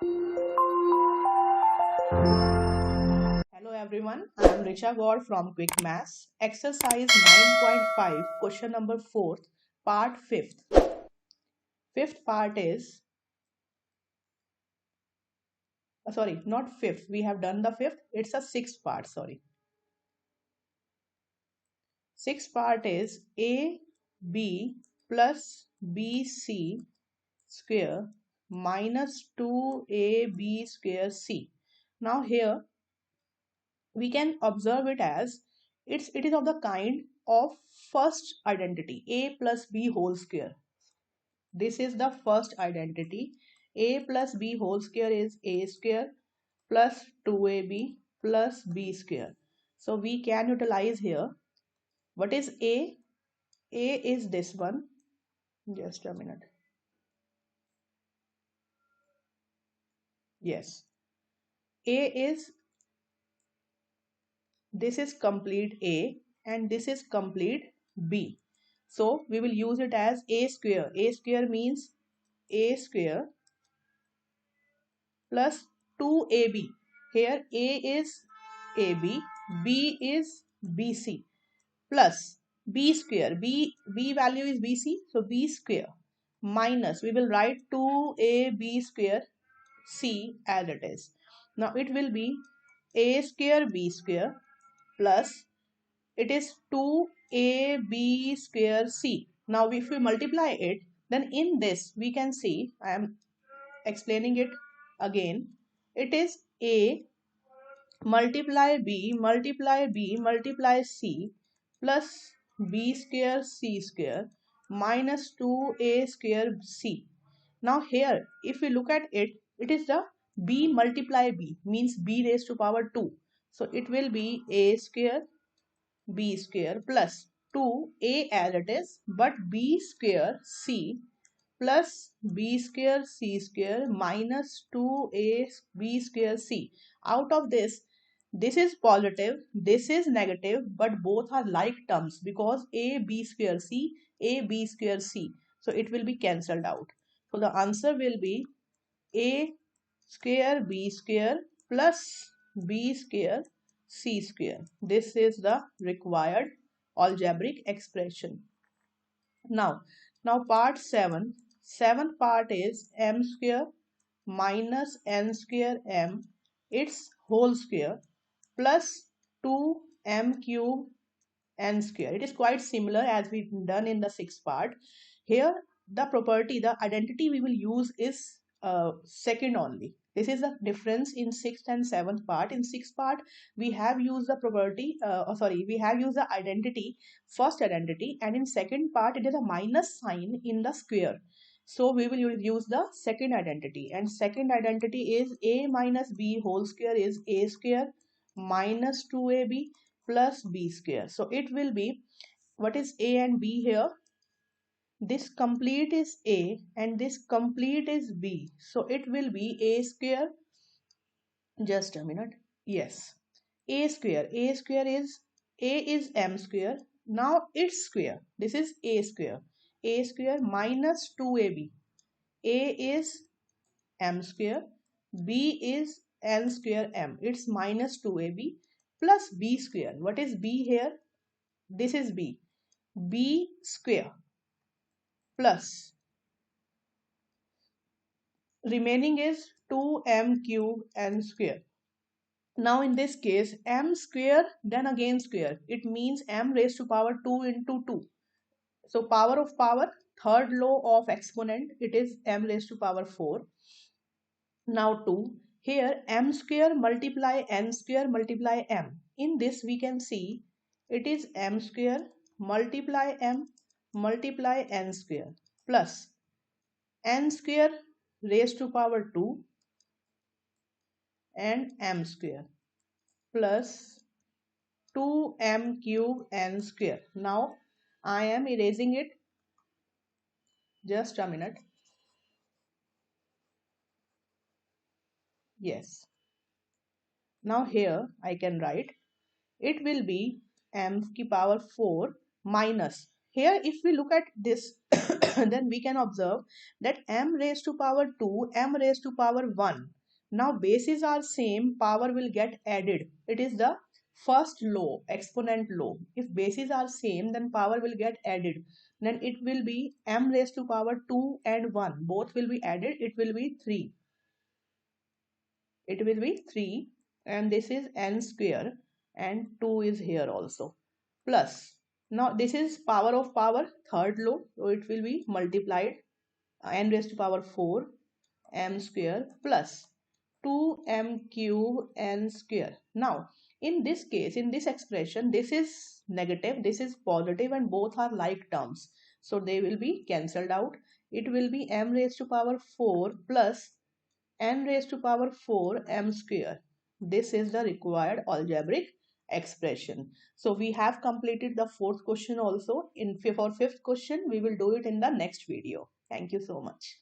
Hello everyone, I am Richa Gaur from Quick Maths. Exercise 9.5, question number 4, part 5th. Fifth part is, sorry, not fifth, we have done the fifth, it's a sixth part, sorry. Sixth part is AB plus BC square minus 2AB square C. Now here we can observe it as it is of the kind of first identity a plus b whole square. This is the first identity. A plus b whole square is a square plus 2ab plus b square. So we can utilize here. What is a? A is this one. Just a minute. Yes. A is, this is complete A and this is complete B. So we will use it as A square. A square means A square plus 2AB. Here A is AB, B is BC plus B square. B value is BC, so B square minus, we will write 2AB square C as it is. Now it will be A square B square plus, it is 2AB square C. Now if we multiply it, then in this we can see, I am explaining it again, it is A multiply B multiply B multiply C plus B square C square minus 2A square C. Now here if we look at it, it is the B multiply B, means B raised to power 2. So it will be A square B square plus 2A as it is, but B square C plus B square C square minus 2A B square C. Out of this is positive, this is negative, but both are like terms because A B square C, A B square C. So it will be cancelled out. So the answer will be A square B square plus B square C square. This is the required algebraic expression. Now part 7. Seventh part is m square minus n square m, its whole square plus 2m cube n square. It is quite similar as we done in the sixth part. Here the property, the identity we will use is second only. This is the difference in sixth and seventh part. In sixth part we have used the property, we have used the identity, first identity, and in second part it is a minus sign in the square. So we will use the second identity, and second identity is a minus b whole square is a square minus 2ab plus b square. So it will be, what is a and b here? This complete is a and this complete is b. So it will be a square, just a minute, yes, a square. A square is, a is m square. Now its square, this is a square. A square minus 2ab. A is m square, b is n square m, it's minus 2ab plus b square. What is b here? This is b. B square plus remaining is 2m cube n square. Now in this case m square then again square, it means m raised to power 2 into 2. So power of power, third law of exponent, it is m raised to power 4. Now 2, here m square multiply n square multiply m. In this we can see it is m square multiply m multiply n square plus n square raised to power 2 and m square plus 2m cube n square. Now I am erasing it, just a minute. Yes. Now here I can write, it will be m ki power 4 minus, here if we look at this then we can observe that m raised to power 2, m raised to power 1. Now bases are same, power will get added. It is the first law, exponent law. If bases are same, then power will get added. Then it will be m raised to power 2 and 1. Both will be added. It will be 3. It will be 3, and this is n square, and 2 is here also. Plus, now this is power of power, third law, so it will be multiplied, n raised to power 4 m square plus 2m cube n square. Now in this case, in this expression, this is negative, this is positive, and both are like terms, so they will be cancelled out. It will be m raised to power 4 plus n raised to power 4 m square. This is the required algebraic expression. So we have completed the fourth question also. For fifth question, we will do it in the next video. Thank you so much.